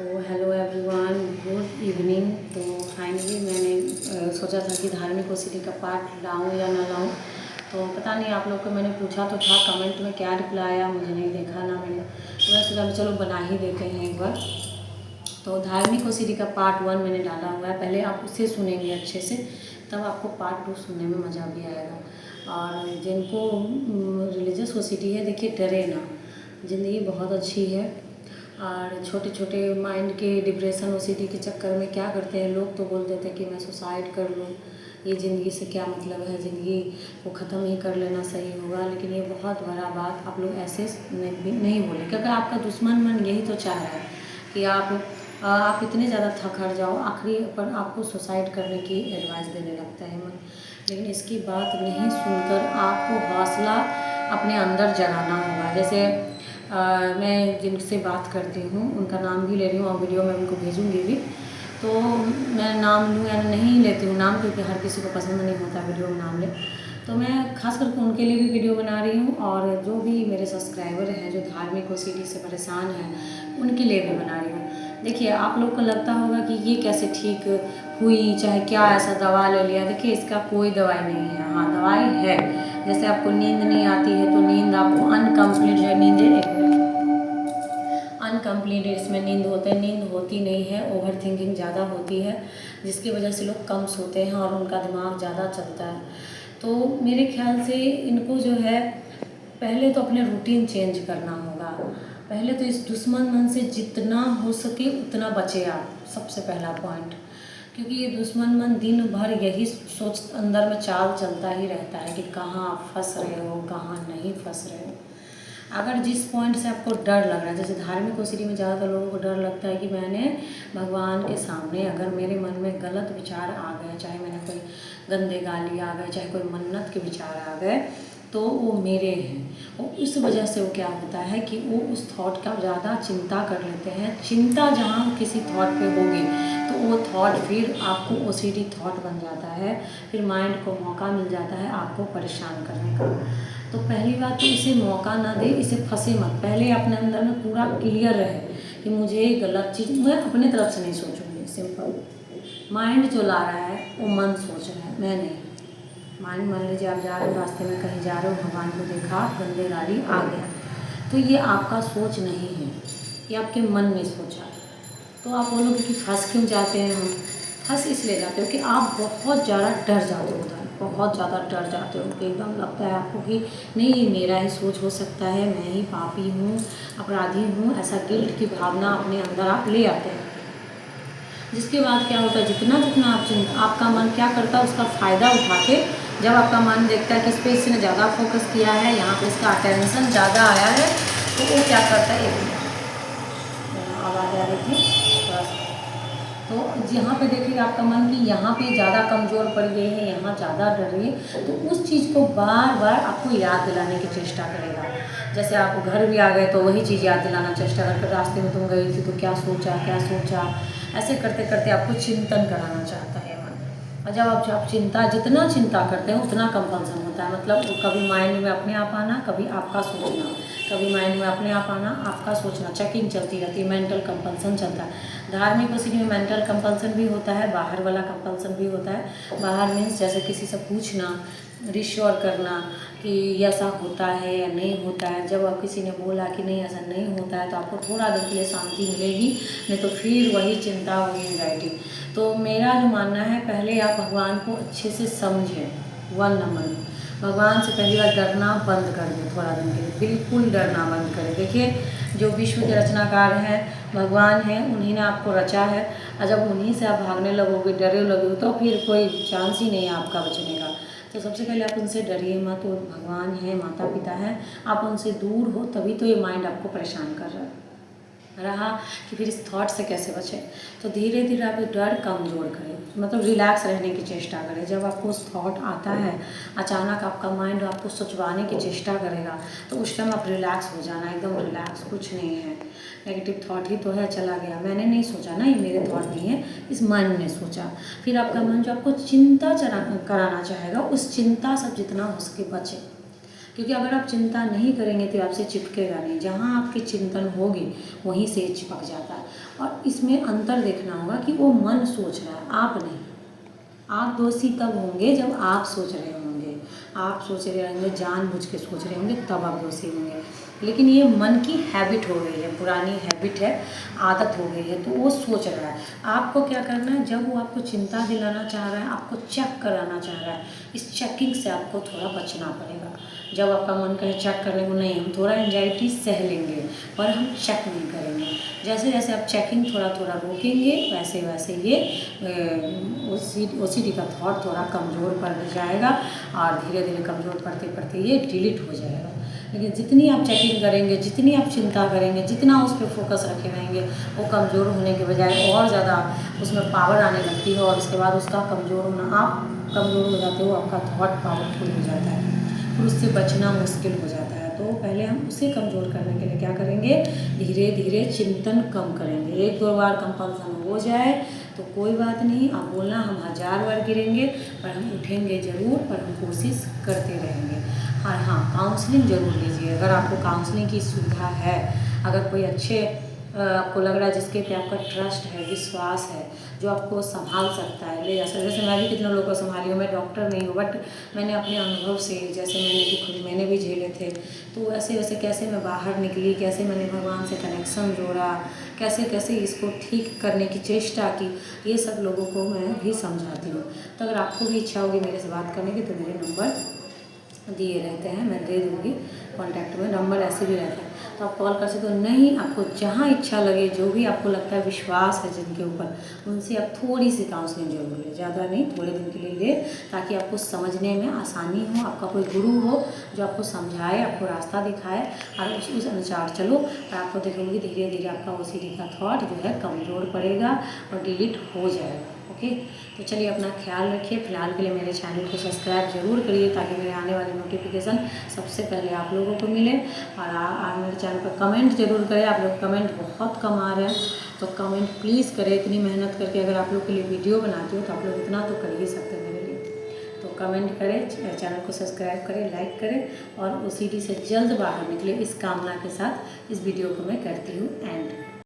तो hello everyone, good evening. तो finally मैंने सोचा था कि धार्मिक ओसीडी का पार्ट लाऊं या ना लाऊं। तो पता नहीं, आप लोग को मैंने पूछा तो था कमेंट में, क्या रिप्लाई आया मुझे नहीं देखा ना मैंने, तो मैं सोचा चलो बना ही देते हैं एक बार। तो धार्मिक ओसीडी का पार्ट 1 मैंने डाला हुआ है, पहले आप उसे सुनेंगे अच्छे से, तब आपको पार्ट 2 सुनने में मज़ा भी आएगा। और जिनको रिलीजियस ओसीडी है, देखिए डरे ना, ज़िंदगी बहुत अच्छी है। और छोटे छोटे माइंड के डिप्रेशन ओसीडी के चक्कर में क्या करते हैं लोग, तो बोल देते हैं कि मैं सुसाइड कर लूँ, ये ज़िंदगी से क्या मतलब है, ज़िंदगी को ख़त्म ही कर लेना सही होगा। लेकिन ये बहुत बड़ा बात आप लोग ऐसे नहीं बोले, क्योंकि आपका दुश्मन मन यही तो चाह रहा है कि आप इतने ज़्यादा थक हार जाओ, आखिरी पर आपको सुसाइड करने की एडवाइस देने लगता है मन। लेकिन इसकी बात नहीं सुनकर आपको हौसला अपने अंदर जगाना होगा। जैसे मैं जिनसे बात करती हूँ उनका नाम भी ले रही हूँ और वीडियो में उनको भेजूँगी भी। तो मैं नाम लूँ या नहीं लेती हूँ नाम, क्योंकि हर किसी को पसंद नहीं होता वीडियो में नाम ले। तो मैं खास करके उनके लिए भी वीडियो बना रही हूँ, और जो भी मेरे सब्सक्राइबर हैं जो धार्मिक ओसीडी से परेशान हैं उनके लिए भी बना रही हूँ। देखिए, आप लोग को लगता होगा कि ये कैसे ठीक हुई, चाहे क्या ऐसा दवा ले लिया। देखिए, इसका कोई दवाई नहीं है। हाँ, दवाई है। जैसे आपको नींद नहीं आती है तो नींद आपको अनकम्प्लीट जो नींद है, अनकम्प्लीट इसमें नींद होती नहीं है, ओवर थिंकिंग ज़्यादा होती है, जिसकी वजह से लोग कम सोते हैं और उनका दिमाग ज़्यादा चलता है। तो मेरे ख्याल से इनको जो है पहले तो अपने रूटीन चेंज करना होगा। पहले तो इस दुश्मन मन से जितना हो सके उतना बचे आप, सबसे पहला पॉइंट। क्योंकि ये दुश्मन मन दिन भर यही सोच अंदर में चाल चलता ही रहता है कि कहाँ आप फंस रहे हो, कहाँ नहीं फंस रहे हो। अगर जिस पॉइंट से आपको डर लग रहा है, जैसे धार्मिक ओसीडी में ज़्यादातर लोगों को डर लगता है कि मैंने भगवान के सामने अगर मेरे मन में गलत विचार आ गए, चाहे मैंने कोई गंदे गाली आ गए, चाहे कोई मन्नत के विचार आ गए, तो वो मेरे हैं। और उस वजह से वो क्या होता है कि वो उस थॉट का ज़्यादा चिंता कर लेते हैं। चिंता जहाँ किसी थॉट पे होगी तो वो थॉट फिर आपको ओसीडी थॉट बन जाता है, फिर माइंड को मौका मिल जाता है आपको परेशान करने का। तो पहली बात तो इसे मौका ना दे, इसे फंसे मत। पहले अपने अंदर में पूरा क्लियर रहे कि मुझे गलत चीज़ मैं अपने तरफ से नहीं सोचूंगी। सिंपल, माइंड जो ला रहा है वो मन सोच रहा है, मैं नहीं। माइंड, मान लीजिए आप जा रहे हो रास्ते में कहीं जा रहे हो, भगवान को देखा, गंदे गाली आ गया, तो ये आपका सोच नहीं है, ये आपके मन ने सोचा। तो आप बोलोगे कि फंस क्यों जाते हैं हम? फंस इसलिए जाते हो कि आप बहुत ज़्यादा डर जाते हो, बहुत ज़्यादा डर जाते हो कि एकदम लगता है आपको कि नहीं, मेरा ही सोच हो सकता है, मैं ही पापी हूँ, अपराधी हूँ, ऐसा गिल्ट की भावना अपने अंदर आप ले आते हैं। जिसके बाद क्या होता है, जितना जितना आपका मन क्या करता है उसका फ़ायदा उठा के, जब आपका मन देखता है कि इस पर इसने ज़्यादा फोकस किया है, यहाँ पे इसका अटेंशन ज़्यादा आया है, तो वो क्या करता है, आवाज़ आ रही थी थोड़ा सा, तो यहाँ पे देखिएगा आपका मन कि यहाँ पे ज़्यादा कमज़ोर पड़ गई है, यहाँ ज़्यादा डर रही है, तो उस चीज़ को बार बार आपको याद दिलाने की चेष्टा करेगा। जैसे आप घर भी आ गए तो वही चीज़ याद दिलाना चेष्टा करके, रास्ते में तुम गई थी तो क्या सोचा, ऐसे करते करते आपको चिंतन कराना चाहता है मन। और जब आप जितना चिंता करते हैं उतना कंपल्सन होता है। मतलब कभी माइंड में अपने आप आना, कभी आपका सोचना, कभी माइंड में अपने आप आना, आपका सोचना, चेकिंग चलती रहती है, मेंटल कंपल्सन चलता है। धार्मिक ओसीडी में मेंटल कंपल्सन भी होता है, बाहर वाला कंपल्सन भी होता है। बाहर मीन्स जैसे किसी से पूछना, रिश्योर करना कि ऐसा होता है या नहीं होता है। जब आप किसी ने बोला कि नहीं ऐसा नहीं होता है तो आपको थोड़ा देर के लिए शांति मिलेगी, नहीं तो फिर वही चिंता, वही एंजाइटी। तो मेरा जो मानना है, पहले आप भगवान को अच्छे से समझें। 1 नंबर, भगवान से पहली बार डरना बंद कर दें, थोड़ा दिन के लिए बिल्कुल डरना बंद करें। देखिए, जो विश्व के रचनाकार हैं, भगवान हैं, उन्हीं ने आपको रचा है, और जब उन्हीं से आप भागने लगोगे, डरे लगोगे, तो फिर कोई चांस ही नहीं है आपका बचने का। तो सबसे पहले आप उनसे डरिए मत। वो भगवान है, माता पिता हैं, आप उनसे दूर हो, तभी तो ये माइंड आपको परेशान कर रहा कि फिर इस थॉट से कैसे बचे। तो धीरे धीरे आप डर कमज़ोर करें, मतलब रिलैक्स रहने की चेष्टा करें। जब आपको उस थॉट आता है, अचानक आपका माइंड आपको सोचवाने की चेष्टा करेगा, तो उस टाइम आप रिलैक्स हो जाना, एकदम रिलैक्स, कुछ नहीं है, नेगेटिव थॉट ही तो है, चला गया, मैंने नहीं सोचा ना, ये मेरे थॉट नहीं है, इस मन ने सोचा। फिर आपका मन जो आपको चिंता कराना चाहेगा, उस चिंता से जितना हो सके बचे। क्योंकि अगर आप चिंता नहीं करेंगे तो आपसे चिपकेगा नहीं, जहाँ आपकी चिंतन होगी वहीं से चिपक जाता है। और इसमें अंतर देखना होगा कि वो मन सोच रहा है, आप नहीं। आप दोषी तब होंगे जब आप सोच रहे होंगे, आप सोच रहे होंगे, जानबूझ के सोच रहे होंगे, तब आप दोषी होंगे। लेकिन ये मन की हैबिट हो गई है, पुरानी हैबिट है, आदत हो गई है, तो वो सोच रहा है। आपको क्या करना है, जब वो आपको चिंता दिलाना चाह रहा है, आपको चेक कराना चाह रहा है, इस चेकिंग से आपको थोड़ा बचना पड़ेगा। जब आपका मन करे चेक करने को, नहीं हम थोड़ा एंजाइटी सह लेंगे पर हम चेक नहीं करेंगे। जैसे जैसे आप चेकिंग थोड़ा थोड़ा रोकेंगे वैसे वैसे ये ओसीडी का थॉट थोड़ा कमज़ोर पड़ जाएगा और धीरे धीरे कमज़ोर पड़ते पड़ते ये डिलीट हो जाएगा। लेकिन जितनी आप चेकिंग करेंगे, जितनी आप चिंता करेंगे, जितना उस पर फोकस रखे रहेंगे, वो कमज़ोर होने के बजाय और ज़्यादा उसमें पावर आने लगती है और उसके बाद उसका कमज़ोर होना, आप कमज़ोर हो जाते हो, आपका थॉट पावरफुल हो जाता है, फिर उससे बचना मुश्किल हो जाता है। तो पहले हम उसे कमज़ोर करने के लिए क्या करेंगे, धीरे धीरे चिंतन कम करेंगे। 1-2 बार कंपल्सन हो जाए तो कोई बात नहीं, आप बोलना हम 1000 बार गिरेंगे पर हम उठेंगे ज़रूर, पर हम कोशिश करते रहेंगे। और हाँ, काउंसलिंग ज़रूर लीजिए अगर आपको काउंसलिंग की सुविधा है। अगर कोई अच्छे आपको लग रहा है जिसके पे आपका ट्रस्ट है, विश्वास है, जो आपको संभाल सकता है, ले जा सकता है। जैसे मैं भी कितने लोगों को संभाली हूँ, मैं डॉक्टर नहीं हूँ बट मैंने अपने अनुभव से, जैसे मैंने भी खुद मैंने भी झेले थे, तो वैसे वैसे कैसे मैं बाहर निकली, कैसे मैंने भगवान से कनेक्शन जोड़ा, कैसे कैसे इसको ठीक करने की चेष्टा की, ये सब लोगों को मैं भी समझाती हूँ। तो अगर आपको भी इच्छा होगी मेरे से बात करने की तो मेरे नंबर दिए रहते हैं, मैं दे दूँगी, कॉन्टैक्ट में नंबर ऐसे भी रहता है, तो आप कॉल कर सकते हो। नहीं, आपको जहाँ इच्छा लगे, जो भी आपको लगता है विश्वास है जिनके ऊपर, उनसे आप थोड़ी सी काउंसलिंग जरूर लें, ज़्यादा नहीं, थोड़े दिन के लिए लें, ताकि आपको समझने में आसानी हो, आपका कोई गुरु हो जो आपको समझाए, आपको रास्ता दिखाए और उस अनुसार चलो, और आपको देखेंगे धीरे धीरे आपका ओसीडी का थॉट जो है कमज़ोर पड़ेगा और डिलीट हो जाएगा। ओके, तो चलिए अपना ख्याल रखिए। फिलहाल के लिए मेरे चैनल को सब्सक्राइब जरूर करिए ताकि मेरे आने वाली नोटिफिकेशन सबसे पहले आप लोगों को मिले। और मेरे चैनल पर कमेंट जरूर करें, आप लोग कमेंट बहुत कम आ रहे हैं, तो कमेंट प्लीज़ करें। इतनी मेहनत करके अगर आप लोग के लिए वीडियो बनाती हो तो आप लोग इतना तो कर ही सकते हैं मेरे लिए। तो कमेंट करें, चैनल को सब्सक्राइब करें, लाइक करें और ओसीडी से जल्द बाहर निकले, इस कामना के साथ इस वीडियो को मैं करती हूँ एंड।